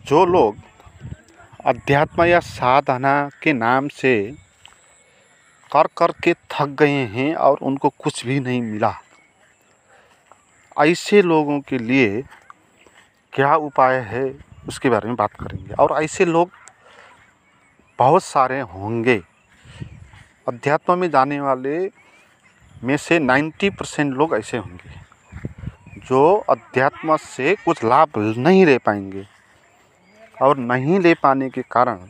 जो लोग अध्यात्म या साधना के नाम से कर कर के थक गए हैं और उनको कुछ भी नहीं मिला, ऐसे लोगों के लिए क्या उपाय है उसके बारे में बात करेंगे। और ऐसे लोग बहुत सारे होंगे। अध्यात्म में जाने वाले में से 90% लोग ऐसे होंगे जो अध्यात्म से कुछ लाभ नहीं ले पाएंगे, और नहीं ले पाने के कारण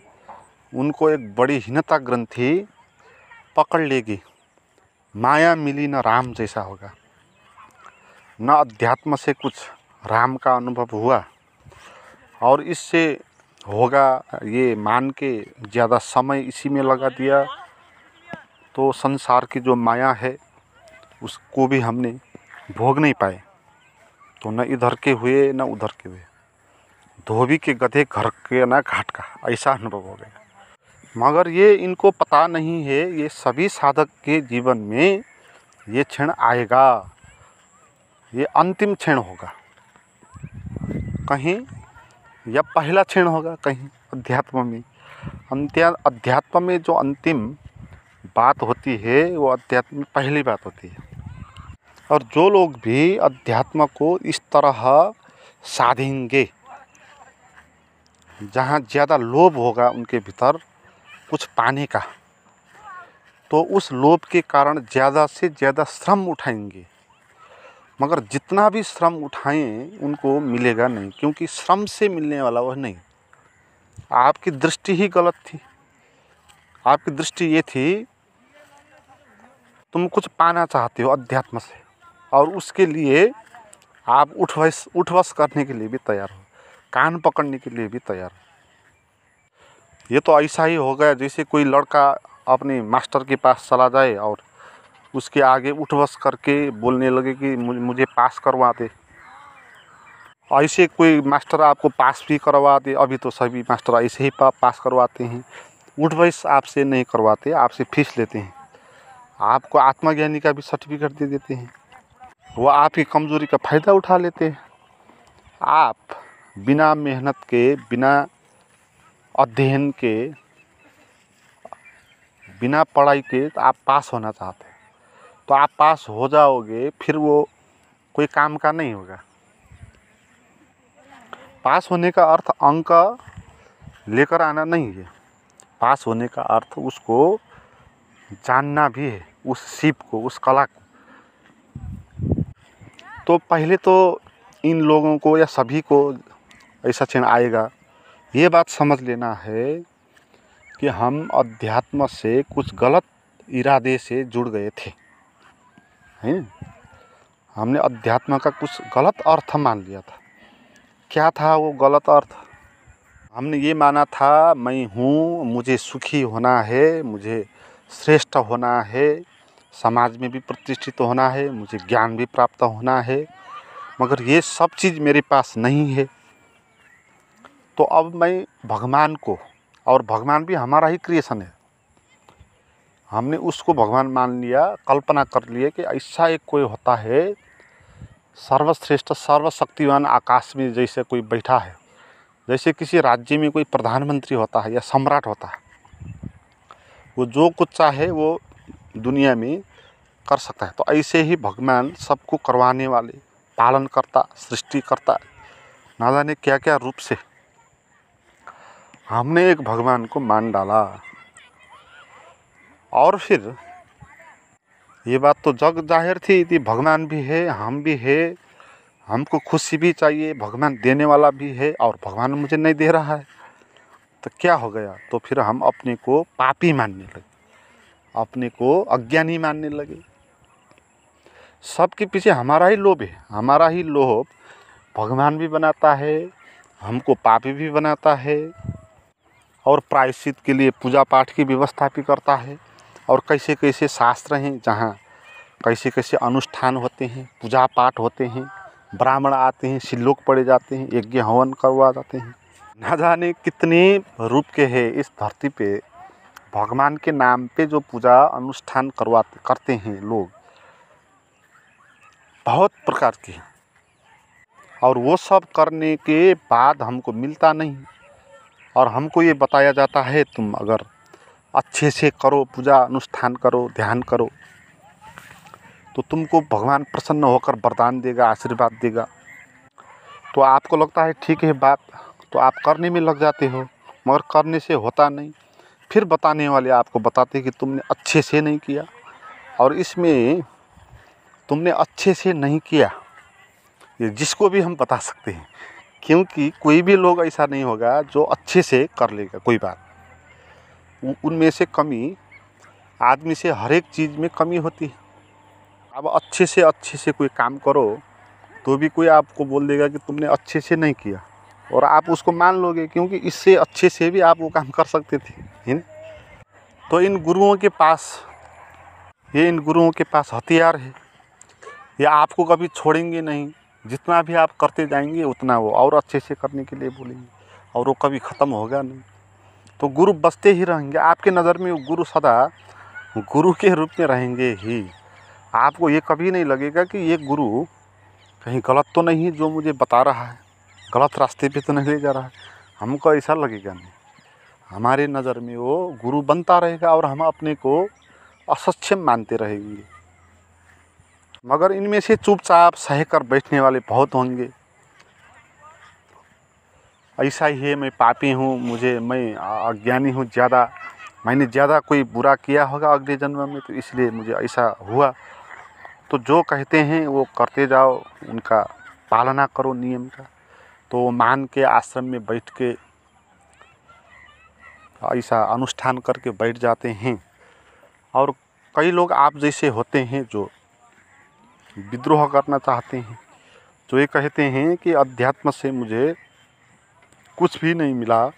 उनको एक बड़ी हीनता ग्रंथि पकड़ लेगी। माया मिली न राम जैसा होगा। न अध्यात्म से कुछ राम का अनुभव हुआ और इससे होगा ये मान के ज़्यादा समय इसी में लगा दिया, तो संसार की जो माया है उसको भी हमने भोग नहीं पाए। तो न इधर के हुए न उधर के हुए, धोबी के गधे घर के न घाट का, ऐसा अनुभव हो गया। मगर ये इनको पता नहीं है, ये सभी साधक के जीवन में ये क्षण आएगा, ये अंतिम क्षण होगा। कहीं या पहला क्षण होगा, कहीं अध्यात्म में अध्यात्म में जो अंतिम बात होती है वो अध्यात्म में पहली बात होती है। और जो लोग भी अध्यात्म को इस तरह साधेंगे जहाँ ज़्यादा लोभ होगा उनके भीतर कुछ पाने का, तो उस लोभ के कारण ज़्यादा से ज़्यादा श्रम उठाएंगे। मगर जितना भी श्रम उठाएं उनको मिलेगा नहीं, क्योंकि श्रम से मिलने वाला वह नहीं। आपकी दृष्टि ही गलत थी। आपकी दृष्टि ये थी तुम कुछ पाना चाहते हो अध्यात्म से, और उसके लिए आप उठ बस करने के लिए भी तैयार हो, कान पकड़ने के लिए भी तैयार हो। ये तो ऐसा ही हो गया जैसे कोई लड़का अपने मास्टर के पास चला जाए और उसके आगे उठ बस करके बोलने लगे कि मुझे पास करवा दे। ऐसे कोई मास्टर आपको पास भी करवा दे, अभी तो सभी मास्टर ऐसे ही पास करवाते हैं, उठ बस आपसे नहीं करवाते, आपसे फीस लेते हैं, आपको आत्मज्ञानी का भी सर्टिफिकेट दे देते हैं। वो आपकी कमज़ोरी का फ़ायदा उठा लेते हैं। आप बिना मेहनत के, बिना अध्ययन के, बिना पढ़ाई के आप पास होना चाहते हैं, तो आप पास हो जाओगे, फिर वो कोई काम का नहीं होगा। पास होने का अर्थ अंक लेकर आना नहीं है। पास होने का अर्थ उसको जानना भी है, उस सीप को, उस कला को। तो पहले तो इन लोगों को या सभी को ऐसा क्षण आएगा, ये बात समझ लेना है कि हम अध्यात्म से कुछ गलत इरादे से जुड़ गए थे, हैं? हमने अध्यात्म का कुछ गलत अर्थ मान लिया था। क्या था वो गलत अर्थ? हमने ये माना था मैं हूँ, मुझे सुखी होना है, मुझे श्रेष्ठ होना है, समाज में भी प्रतिष्ठित होना है, मुझे ज्ञान भी प्राप्त होना है, मगर ये सब चीज़ मेरे पास नहीं है। तो अब मैं भगवान को, और भगवान भी हमारा ही क्रिएशन है, हमने उसको भगवान मान लिया, कल्पना कर लिए कि ऐसा एक कोई होता है सर्वश्रेष्ठ सर्वशक्तिवान, आकाश में जैसे कोई बैठा है, जैसे किसी राज्य में कोई प्रधानमंत्री होता है या सम्राट होता है, वो जो कुछ चाहे वो दुनिया में कर सकता है। तो ऐसे ही भगवान सबको करवाने वाले, पालन करता, सृष्टि करता, ना जाने क्या क्या रूप से हमने एक भगवान को मान डाला। और फिर ये बात तो जग जाहिर थी कि भगवान भी है, हम भी है, हमको खुशी भी चाहिए, भगवान देने वाला भी है, और भगवान मुझे नहीं दे रहा है, तो क्या हो गया? तो फिर हम अपने को पापी मानने लगे, अपने को अज्ञानी मानने लगे। सबके पीछे हमारा ही लोभ है। हमारा ही लोभ भगवान भी बनाता है, हमको पापी भी बनाता है, और प्रायश्चित के लिए पूजा पाठ की व्यवस्था भी करता है। और कैसे कैसे शास्त्र हैं जहाँ कैसे कैसे अनुष्ठान होते हैं, पूजा पाठ होते हैं, ब्राह्मण आते हैं, श्लोक पढ़े जाते हैं, यज्ञ हवन करवा जाते हैं। ना जाने कितने रूप के हैं इस धरती पे। भगवान के नाम पे जो पूजा अनुष्ठान करते हैं लोग, बहुत प्रकार के हैं। और वो सब करने के बाद हमको मिलता नहीं, और हमको ये बताया जाता है तुम अगर अच्छे से करो, पूजा अनुष्ठान करो, ध्यान करो, तो तुमको भगवान प्रसन्न होकर वरदान देगा, आशीर्वाद देगा। तो आपको लगता है ठीक है बात, तो आप करने में लग जाते हो, मगर करने से होता नहीं। फिर बताने वाले आपको बताते कि तुमने अच्छे से नहीं किया, और इसमें तुमने अच्छे से नहीं किया ये जिसको भी हम बता सकते हैं, क्योंकि कोई भी लोग ऐसा नहीं होगा जो अच्छे से कर लेगा कोई बात। उनमें से कमी, आदमी से हर एक चीज़ में कमी होती है। अब अच्छे से कोई काम करो तो भी कोई आपको बोल देगा कि तुमने अच्छे से नहीं किया, और आप उसको मान लोगे, क्योंकि इससे अच्छे से भी आप वो काम कर सकते थे, है ना। तो इन गुरुओं के पास हथियार है, ये आपको कभी छोड़ेंगे नहीं। जितना भी आप करते जाएंगे उतना वो और अच्छे से करने के लिए बोलेंगे, और वो कभी ख़त्म होगा नहीं। तो गुरु बसते ही रहेंगे आपके नज़र में, वो गुरु सदा गुरु के रूप में रहेंगे ही। आपको ये कभी नहीं लगेगा कि ये गुरु कहीं गलत तो नहीं जो मुझे बता रहा है, गलत रास्ते पे तो नहीं ले जा रहा है, हमको ऐसा लगेगा नहीं। हमारे नज़र में वो गुरु बनता रहेगा, और हम अपने को असक्षम मानते रहेंगे। मगर इनमें से चुपचाप सह कर बैठने वाले बहुत होंगे। ऐसा ही है, मैं पापी हूँ, मैं अज्ञानी हूँ ज़्यादा, मैंने ज़्यादा कोई बुरा किया होगा अगले जन्म में, तो इसलिए मुझे ऐसा हुआ। तो जो कहते हैं वो करते जाओ, उनका पालना करो नियम का। तो वो मान के आश्रम में बैठ के ऐसा अनुष्ठान करके बैठ जाते हैं। और कई लोग आप जैसे होते हैं जो विद्रोह करना चाहते हैं, जो ये कहते हैं कि अध्यात्म से मुझे कुछ भी नहीं मिला,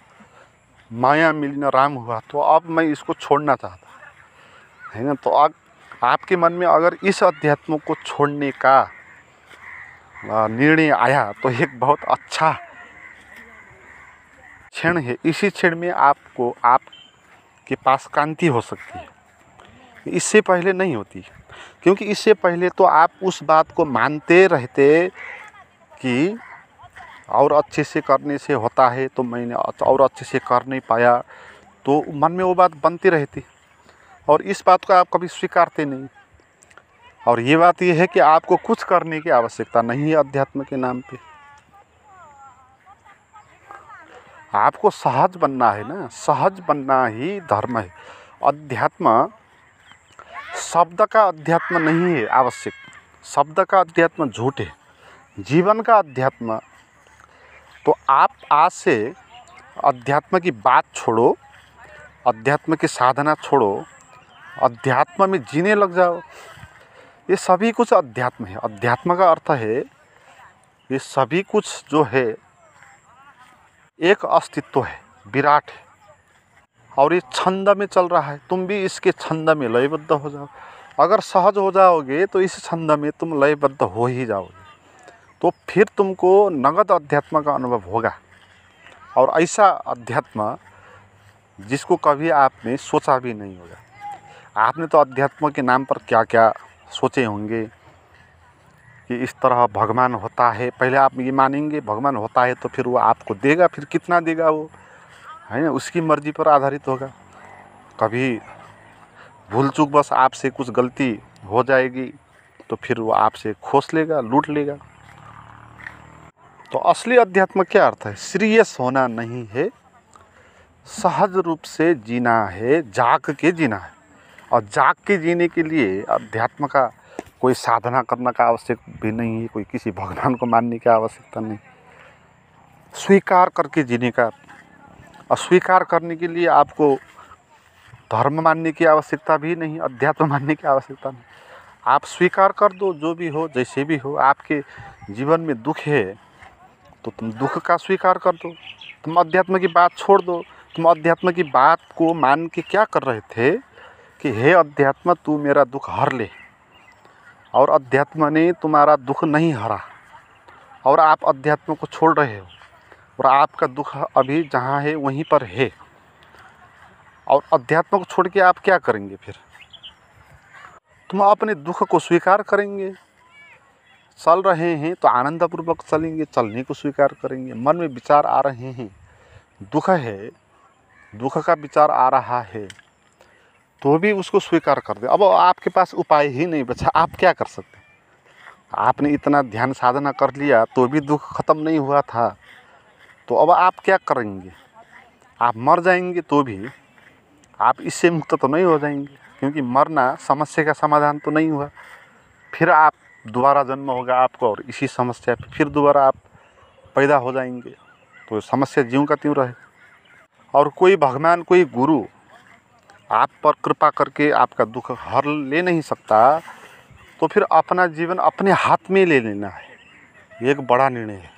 माया मिली न राम हुआ, तो अब मैं इसको छोड़ना चाहता है ना। तो आपके मन में अगर इस अध्यात्म को छोड़ने का निर्णय आया तो एक बहुत अच्छा क्षण है। इसी क्षण में आपके पास कांति हो सकती है, इससे पहले नहीं होती। क्योंकि इससे पहले तो आप उस बात को मानते रहते कि और अच्छे से करने से होता है, तो मैंने और अच्छे से कर नहीं पाया, तो मन में वो बात बनती रहती, और इस बात को आप कभी स्वीकारते नहीं। और ये बात ये है कि आपको कुछ करने की आवश्यकता नहीं है अध्यात्म के नाम पे। आपको सहज बनना है ना, सहज बनना ही धर्म है। अध्यात्म शब्द का अध्यात्म नहीं है आवश्यक, शब्द का अध्यात्म झूठ है, जीवन का अध्यात्म। तो आप आज से अध्यात्म की बात छोड़ो, अध्यात्म की साधना छोड़ो, अध्यात्म में जीने लग जाओ। ये सभी कुछ अध्यात्म है। अध्यात्म का अर्थ है ये सभी कुछ जो है एक अस्तित्व है, विराट है, और ये छंद में चल रहा है। तुम भी इसके छंद में लयबद्ध हो जाओ। अगर सहज हो जाओगे तो इस छंद में तुम लयबद्ध हो ही जाओगे, तो फिर तुमको नगद अध्यात्म का अनुभव होगा। और ऐसा अध्यात्म जिसको कभी आपने सोचा भी नहीं होगा। आपने तो अध्यात्म के नाम पर क्या क्या सोचे होंगे कि इस तरह भगवान होता है। पहले आप ये मानेंगे भगवान होता है, तो फिर वो आपको देगा, फिर कितना देगा वो, है ना, उसकी मर्जी पर आधारित होगा। कभी भूल चूक बस आपसे कुछ गलती हो जाएगी तो फिर वो आपसे खोस लेगा, लूट लेगा। तो असली अध्यात्म क्या अर्थ है? सीरियस होना नहीं है, सहज रूप से जीना है, जाग के जीना है। और जाग के जीने के लिए अध्यात्म का कोई साधना करने का आवश्यक भी नहीं है, कोई किसी भगवान को मानने की आवश्यकता नहीं। स्वीकार करके जीने का, अस्वीकार करने के लिए आपको धर्म मानने की आवश्यकता भी नहीं, अध्यात्म मानने की आवश्यकता नहीं। आप स्वीकार कर दो, जो भी हो, जैसे भी हो। आपके जीवन में दुख है तो तुम दुख का स्वीकार कर दो, तुम अध्यात्म की बात छोड़ दो। तुम अध्यात्म की बात को मान के क्या कर रहे थे कि हे अध्यात्म तू मेरा दुख हर ले, और अध्यात्म ने तुम्हारा दुख नहीं हरा, और आप अध्यात्म को छोड़ रहे हो, और आपका दुख अभी जहाँ है वहीं पर है। और अध्यात्म को छोड़ के आप क्या करेंगे? फिर तुम अपने दुख को स्वीकार करेंगे, चल रहे हैं तो आनंदपूर्वक चलेंगे, चलने को स्वीकार करेंगे। मन में विचार आ रहे हैं, दुख है, दुख का विचार आ रहा है, तो भी उसको स्वीकार कर दे। अब आपके पास उपाय ही नहीं बचा, आप क्या कर सकते? आपने इतना ध्यान साधना कर लिया तो भी दुख खत्म नहीं हुआ था, तो अब आप क्या करेंगे? आप मर जाएंगे तो भी आप इससे मुक्त तो नहीं हो जाएंगे, क्योंकि मरना समस्या का समाधान तो नहीं हुआ। फिर आप दोबारा जन्म होगा आपको और इसी समस्या पे फिर दोबारा आप पैदा हो जाएंगे, तो समस्या ज्यों का त्यों रहे। और कोई भगवान, कोई गुरु आप पर कृपा करके आपका दुख हर ले नहीं सकता, तो फिर अपना जीवन अपने हाथ में ले लेना है। ये एक बड़ा निर्णय है,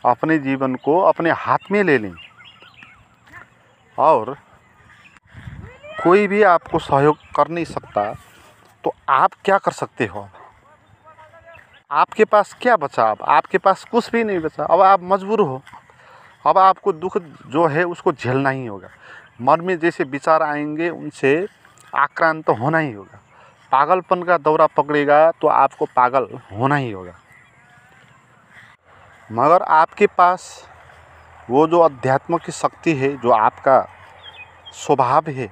अपने जीवन को अपने हाथ में ले लें। और कोई भी आपको सहयोग कर नहीं सकता, तो आप क्या कर सकते हो? आपके पास क्या बचा? अब आपके पास कुछ भी नहीं बचा। अब आप मजबूर हो, अब आपको दुख जो है उसको झेलना ही होगा। मन में जैसे विचार आएंगे उनसे आक्रांत तो होना ही होगा। पागलपन का दौरा पकड़ेगा तो आपको पागल होना ही होगा। मगर आपके पास वो जो अध्यात्म की शक्ति है, जो आपका स्वभाव है,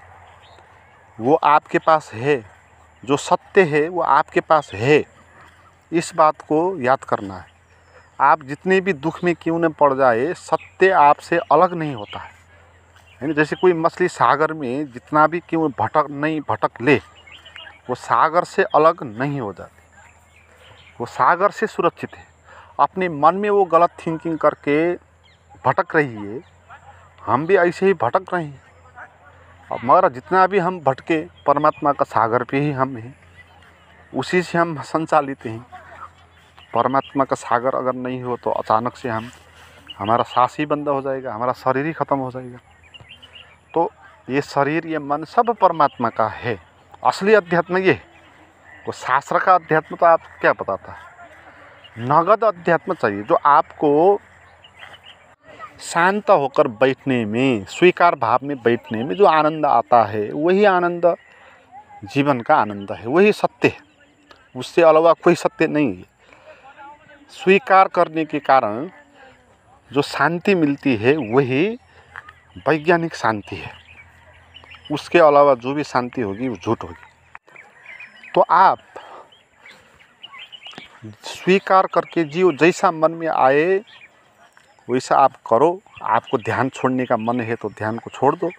वो आपके पास है, जो सत्य है वो आपके पास है। इस बात को याद करना है। आप जितने भी दुख में क्यों न पड़ जाए, सत्य आपसे अलग नहीं होता है। जैसे कोई मछली सागर में जितना भी क्यों भटक ले, वो सागर से अलग नहीं हो जाती, वो सागर से सुरक्षित है। अपने मन में वो गलत थिंकिंग करके भटक रही है, हम भी ऐसे ही भटक रहे हैं। अब मगर जितना भी हम भटके, परमात्मा का सागर पे ही हम हैं, उसी से हम संचालित हैं। परमात्मा का सागर अगर नहीं हो तो अचानक से हमारा सांस ही बंद हो जाएगा, हमारा शरीर ही ख़त्म हो जाएगा। तो ये शरीर, ये मन सब परमात्मा का है। असली अध्यात्म ये है। वो शास्त्र का अध्यात्म तो आप क्या बताता है? नगद अध्यात्म चाहिए, जो आपको शांत होकर बैठने में, स्वीकार भाव में बैठने में जो आनंद आता है, वही आनंद जीवन का आनंद है, वही सत्य है। उससे अलावा कोई सत्य नहीं है। स्वीकार करने के कारण जो शांति मिलती है वही वैज्ञानिक शांति है। उसके अलावा जो भी शांति होगी वो झूठ होगी। तो आप स्वीकार करके जियो, जैसा मन में आए वैसा आप करो। आपको ध्यान छोड़ने का मन है तो ध्यान को छोड़ दो,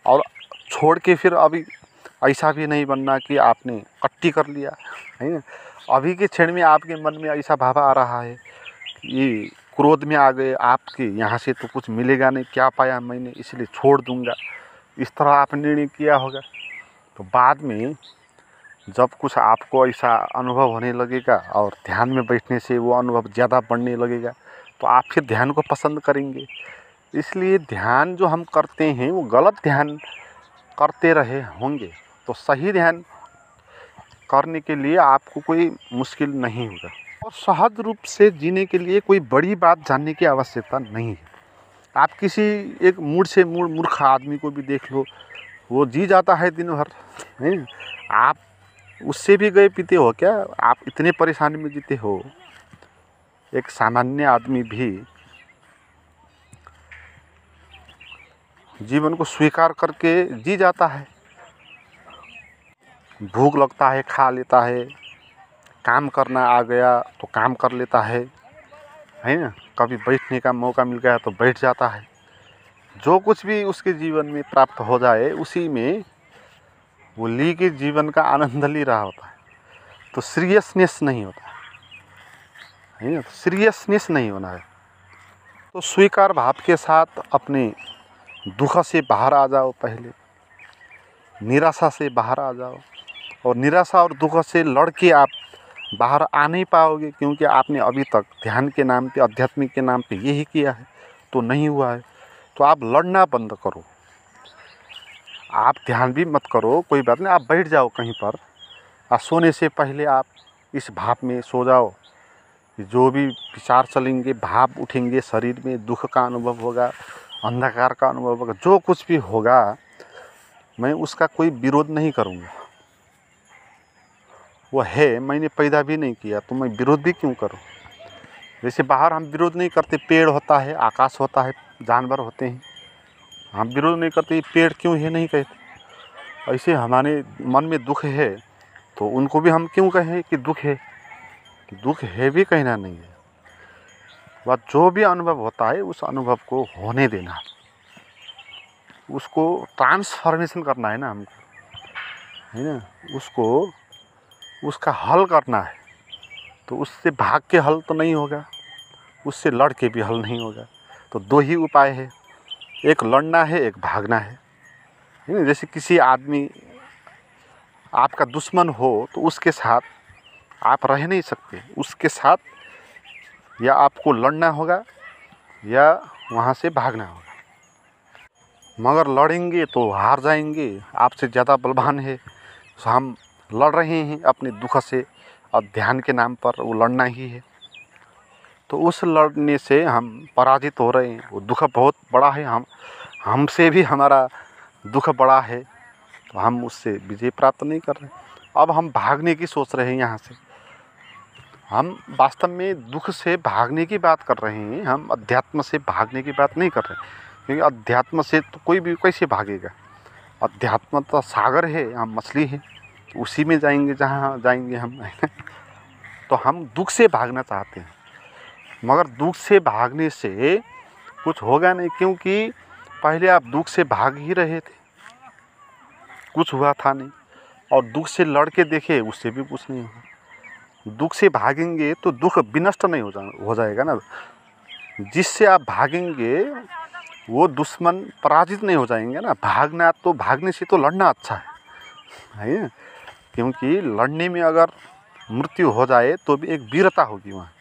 और छोड़ के फिर अभी ऐसा भी नहीं बनना कि आपने कट्टी कर लिया है ना। अभी के क्षण में आपके मन में ऐसा भाव आ रहा है, ये क्रोध में आ गए, आपके यहाँ से तो कुछ मिलेगा नहीं, क्या पाया मैंने, इसलिए छोड़ दूंगा, इस तरह आप निर्णय किया होगा। तो बाद में जब कुछ आपको ऐसा अनुभव होने लगेगा और ध्यान में बैठने से वो अनुभव ज़्यादा बढ़ने लगेगा, तो आप फिर ध्यान को पसंद करेंगे। इसलिए ध्यान जो हम करते हैं वो गलत ध्यान करते रहे होंगे, तो सही ध्यान करने के लिए आपको कोई मुश्किल नहीं होगा। और सहज रूप से जीने के लिए कोई बड़ी बात जानने की आवश्यकता नहीं है। आप किसी एक मूर्ख आदमी को भी देख लो, वो जी जाता है दिन भर, नहीं? आप उससे भी गए पीते हो क्या? आप इतने परेशानी में जीते हो। एक सामान्य आदमी भी जीवन को स्वीकार करके जी जाता है। भूख लगता है खा लेता है, काम करना आ गया तो काम कर लेता है ना। कभी बैठने का मौका मिल गया तो बैठ जाता है। जो कुछ भी उसके जीवन में प्राप्त हो जाए उसी में वो ली के जीवन का आनंद ले रहा होता है। तो सीरियसनेस नहीं होता है ना, सीरियसनेस नहीं होना है। तो स्वीकार भाव के साथ अपने दुख से बाहर आ जाओ, पहले निराशा से बाहर आ जाओ। और निराशा और दुख से लड़ के आप बाहर आ नहीं पाओगे, क्योंकि आपने अभी तक ध्यान के नाम पे, आध्यात्मिक के नाम पे यही किया है, तो नहीं हुआ है। तो आप लड़ना बंद करो, आप ध्यान भी मत करो, कोई बात नहीं, आप बैठ जाओ कहीं पर। और सोने से पहले आप इस भाव में सो जाओ, जो भी विचार चलेंगे, भाव उठेंगे शरीर में, दुख का अनुभव होगा, अंधकार का अनुभव होगा, जो कुछ भी होगा मैं उसका कोई विरोध नहीं करूँगा। वो है, मैंने पैदा भी नहीं किया, तो मैं विरोध भी क्यों करूं? जैसे बाहर हम विरोध नहीं करते, पेड़ होता है, आकाश होता है, जानवर होते हैं, हम विरोध नहीं करते, पेड़ क्यों है नहीं कहते। ऐसे हमारे मन में दुख है तो उनको भी हम क्यों कहें कि दुख है? कि दुख है भी कहना नहीं है, वह जो भी अनुभव होता है उस अनुभव को होने देना, उसको ट्रांसफॉर्मेशन करना है ना हमको, है ना, उसको उसका हल करना है। तो उससे भाग के हल तो नहीं होगा, उससे लड़ के भी हल नहीं होगा। तो दो ही उपाय है, एक लड़ना है, एक भागना है ना। जैसे किसी आदमी आपका दुश्मन हो तो उसके साथ आप रह नहीं सकते, उसके साथ या आपको लड़ना होगा या वहाँ से भागना होगा। मगर लड़ेंगे तो हार जाएंगे, आपसे ज़्यादा बलवान है, तो हम लड़ रहे हैं अपने दुख से और ध्यान के नाम पर, वो लड़ना ही है। तो उस लड़ने से हम पराजित हो रहे हैं। वो दुख बहुत बड़ा है, हमसे भी हमारा दुख बड़ा है, तो हम उससे विजय प्राप्त नहीं कर रहे। अब हम भागने की सोच रहे हैं यहाँ से। हम वास्तव में दुख से भागने की बात कर रहे हैं, हम अध्यात्म से भागने की बात नहीं कर रहे, क्योंकि अध्यात्म से तो कोई भी कैसे भागेगा। अध्यात्म तो सागर है, हम मछली हैं, उसी में जाएंगे जहाँ जाएंगे हम। तो हम दुख से भागना चाहते हैं, मगर दुख से भागने से कुछ होगा नहीं, क्योंकि पहले आप दुख से भाग ही रहे थे, कुछ हुआ था नहीं। और दुख से लड़ के देखे, उससे भी कुछ नहीं हुआ। दुख से भागेंगे तो दुख विनष्ट नहीं हो जाएगा ना। जिससे आप भागेंगे वो दुश्मन पराजित नहीं हो जाएंगे ना। भागना तो, भागने से तो लड़ना अच्छा है, क्योंकि लड़ने में अगर मृत्यु हो जाए तो भी एक वीरता होगी वहाँ,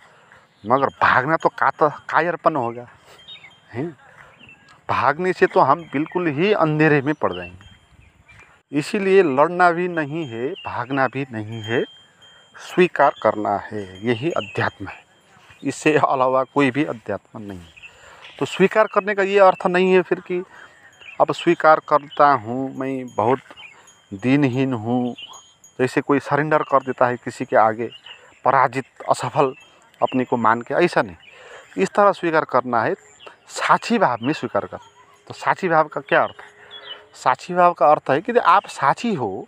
मगर भागना तो कायरपन होगा, है। भागने से तो हम बिल्कुल ही अंधेरे में पड़ जाएंगे। इसीलिए लड़ना भी नहीं है, भागना भी नहीं है, स्वीकार करना है, यही अध्यात्म है। इससे अलावा कोई भी अध्यात्म नहीं है। तो स्वीकार करने का ये अर्थ नहीं है फिर कि अब स्वीकार करता हूँ, मैं बहुत दीनहीन हूँ, जैसे कोई सरेंडर कर देता है किसी के आगे, पराजित, असफल अपने को मान के, ऐसा नहीं। इस तरह स्वीकार करना है, साक्षी भाव में स्वीकार कर। तो साक्षी भाव का क्या अर्थ है? साक्षी भाव का अर्थ है कि आप साक्षी हो,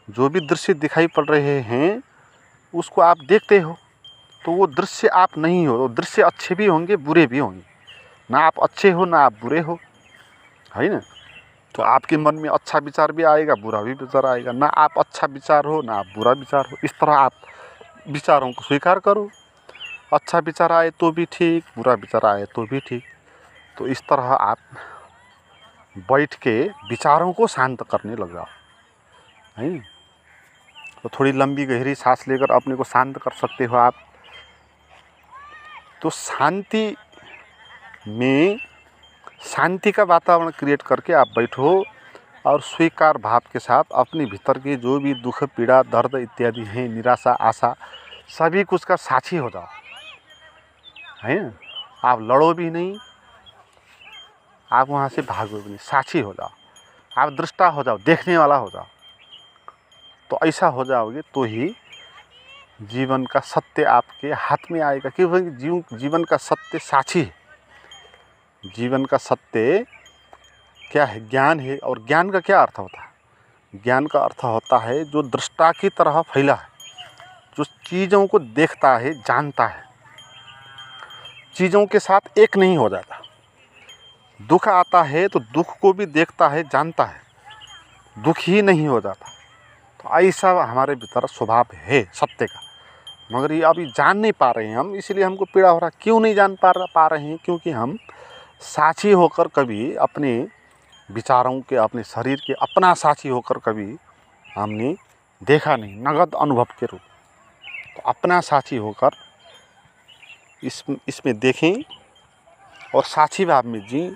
जो भी दृश्य दिखाई पड़ रहे हैं उसको आप देखते हो, तो वो दृश्य आप नहीं हो। वो दृश्य अच्छे भी होंगे, बुरे भी होंगे, ना आप अच्छे हो ना आप बुरे हो, है ना। तो आपके मन में अच्छा विचार भी आएगा, बुरा भी विचार आएगा, ना आप अच्छा विचार हो ना आप बुरा विचार हो। इस तरह आप विचारों को स्वीकार करो, अच्छा विचार आए तो भी ठीक, बुरा विचार आए तो भी ठीक। तो इस तरह आप बैठ के विचारों को शांत करने लग जाओ, है। तो थोड़ी लंबी गहरी सांस लेकर अपने को शांत कर सकते हो आप। तो शांति में, शांति का वातावरण क्रिएट करके आप बैठो और स्वीकार भाव के साथ अपने भीतर के जो भी दुख, पीड़ा, दर्द इत्यादि हैं, निराशा, आशा, सभी कुछ का साक्षी हो जाओ, है। आप लड़ो भी नहीं, आप वहाँ से भागो भी नहीं, साक्षी हो जाओ, आप दृष्टा हो जाओ, देखने वाला हो जाओ। तो ऐसा हो जाओगे तो ही जीवन का सत्य आपके हाथ में आएगा, क्योंकि जीवन का सत्य साक्षी है। जीवन का सत्य क्या है? ज्ञान है। और ज्ञान का क्या अर्थ होता है? ज्ञान का अर्थ होता है जो दृष्टा की तरह फैला है, जो चीज़ों को देखता है, जानता है, चीज़ों के साथ एक नहीं हो जाता। दुख आता है तो दुख को भी देखता है, जानता है, दुख ही नहीं हो जाता। तो ऐसा हमारे भीतर स्वभाव है सत्य का, मगर ये अभी जान नहीं पा रहे हैं हम, इसलिए हमको पीड़ा हो रहा। क्यों नहीं जान पा रहे हैं? क्योंकि हम साक्षी होकर कभी अपने विचारों के, अपने शरीर के अपना साक्षी होकर कभी हमने देखा नहीं, नगद अनुभव के रूप। तो अपना साक्षी होकर इसमें देखें और साक्षी भाव में जी